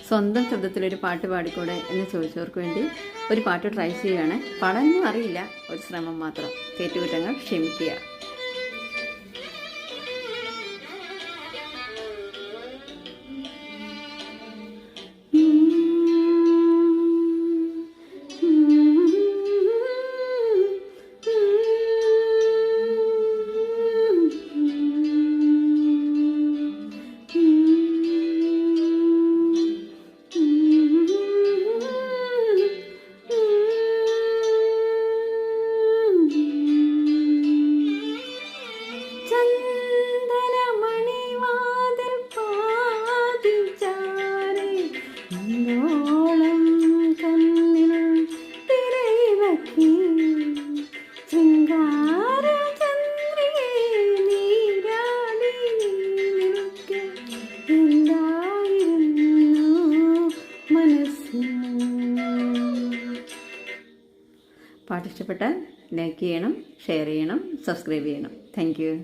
സ്വന്തം ശബ്ദത്തിലൊരു പാട്ട് പാടിക്കൂടെ എന്ന് ചോദിച്ചവർക്ക് വേണ്ടി ഒരു പാട്ട് ട്രൈ ചെയ്യുകയാണ്. പാടാനൊന്നും അറിയില്ല, ഒരു ശ്രമം മാത്രം. തെറ്റുകുറ്റങ്ങൾ ക്ഷമിക്കുക. പാട്ട് ഇഷ്ടപ്പെട്ടാൽ ലൈക്ക് ചെയ്യണം, ഷെയർ ചെയ്യണം, സബ്സ്ക്രൈബ് ചെയ്യണം. Thank you.